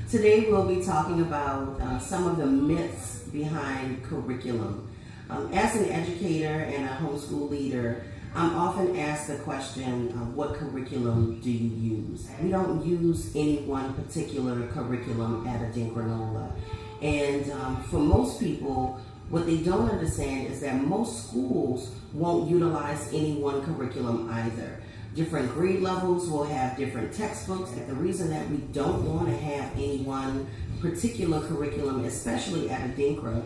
Today we'll be talking about some of the myths behind curriculum. As an educator and a homeschool leader, I'm often asked the question, what curriculum do you use? We don't use any one particular curriculum at Adink Granola. And for most people, what they don't understand is that most schools won't utilize any one curriculum either. Different grade levels will have different textbooks. And the reason that we don't want to have any one particular curriculum, especially at Adinkra,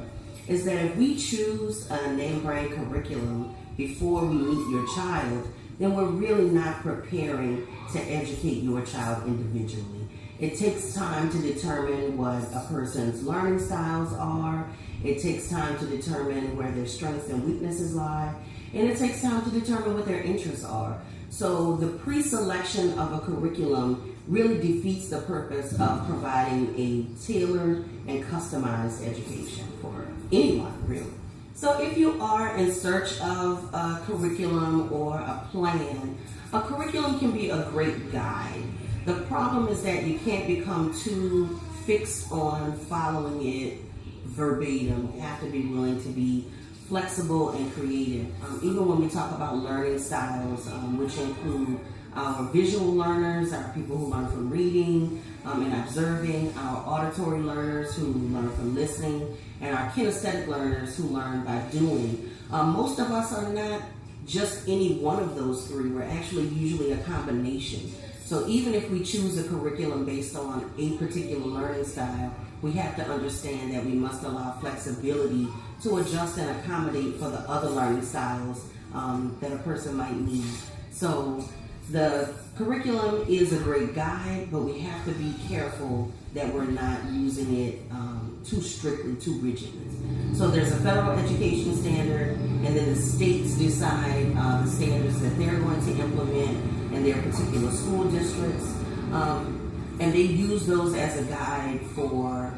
is that if we choose a name brand curriculum before we meet your child, then we're really not preparing to educate your child individually. It takes time to determine what a person's learning styles are. It takes time to determine where their strengths and weaknesses lie. And it takes time to determine what their interests are. So the pre-selection of a curriculum really defeats the purpose of providing a tailored and customized education for anyone, really. So if you are in search of a curriculum or a plan, a curriculum can be a great guide. The problem is that you can't become too fixed on following it verbatim. You have to be willing to be flexible and creative. Even when we talk about learning styles, which include our visual learners, our people who learn from reading and observing, our auditory learners who learn from listening, and our kinesthetic learners who learn by doing. Most of us are not just any one of those three. We're actually usually a combination. So even if we choose a curriculum based on a particular learning style, we have to understand that we must allow flexibility to adjust and accommodate for the other learning styles that a person might need. So the curriculum is a great guide, but we have to be careful that we're not using it too strictly, too rigidly. So there's a federal education standard, and then the states decide the standards that they're going to implement in their particular school districts. And they use those as a guide for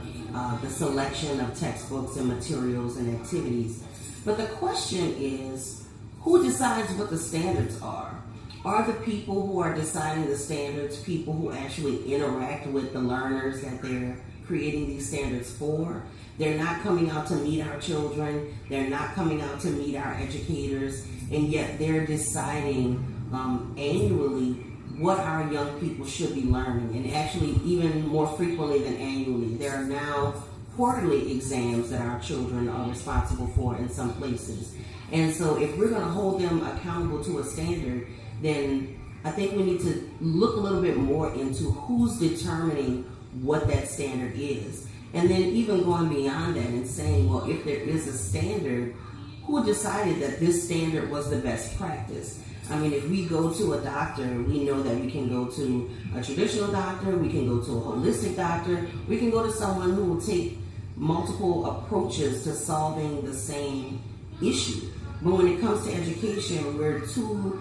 the selection of textbooks and materials and activities. But the question is, who decides what the standards are? Are the people who are deciding the standards people who actually interact with the learners that they're creating these standards for? They're not coming out to meet our children. They're not coming out to meet our educators. And yet they're deciding annually what our young people should be learning. And actually, even more frequently than annually, there are now quarterly exams that our children are responsible for in some places. And so if we're going to hold them accountable to a standard, then I think we need to look a little bit more into who's determining what that standard is. And then even going beyond that and saying, well, if there is a standard, who decided that this standard was the best practice? I mean, if we go to a doctor, we know that we can go to a traditional doctor, we can go to a holistic doctor, we can go to someone who will take multiple approaches to solving the same issue. But when it comes to education, we're too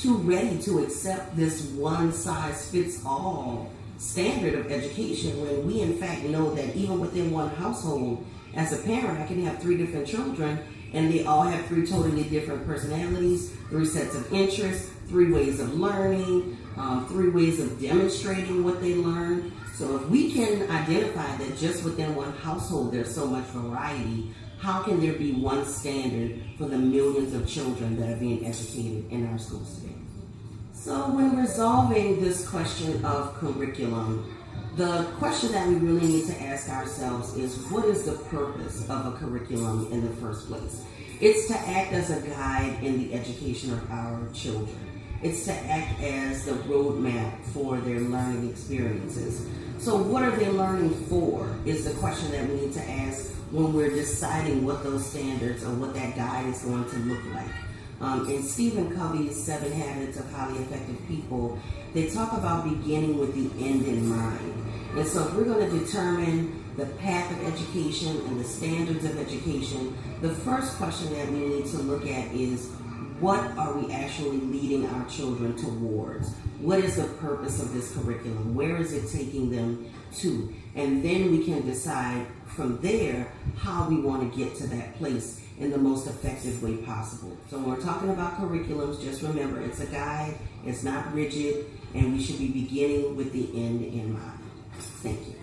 ready to accept this one-size-fits-all standard of education when we in fact know that even within one household, as a parent, I can have 3 different children and they all have 3 totally different personalities, 3 sets of interests, 3 ways of learning, 3 ways of demonstrating what they learn. So if we can identify that just within one household there's so much variety, how can there be one standard for the millions of children that are being educated in our schools today? So when resolving this question of curriculum, the question that we really need to ask ourselves is, what is the purpose of a curriculum in the first place? It's to act as a guide in the education of our children. It's to act as the roadmap for their learning experiences. So what are they learning for is the question that we need to ask when we're deciding what those standards or what that guide is going to look like. In Stephen Covey's 7 Habits of Highly Effective People, they talk about beginning with the end in mind. And so if we're going to determine the path of education and the standards of education, the first question that we need to look at is, what are we actually leading our children towards? What is the purpose of this curriculum? Where is it taking them to? And then we can decide from there how we want to get to that place in the most effective way possible. So when we're talking about curriculums, just remember it's a guide, it's not rigid, and we should be beginning with the end in mind. Thank you.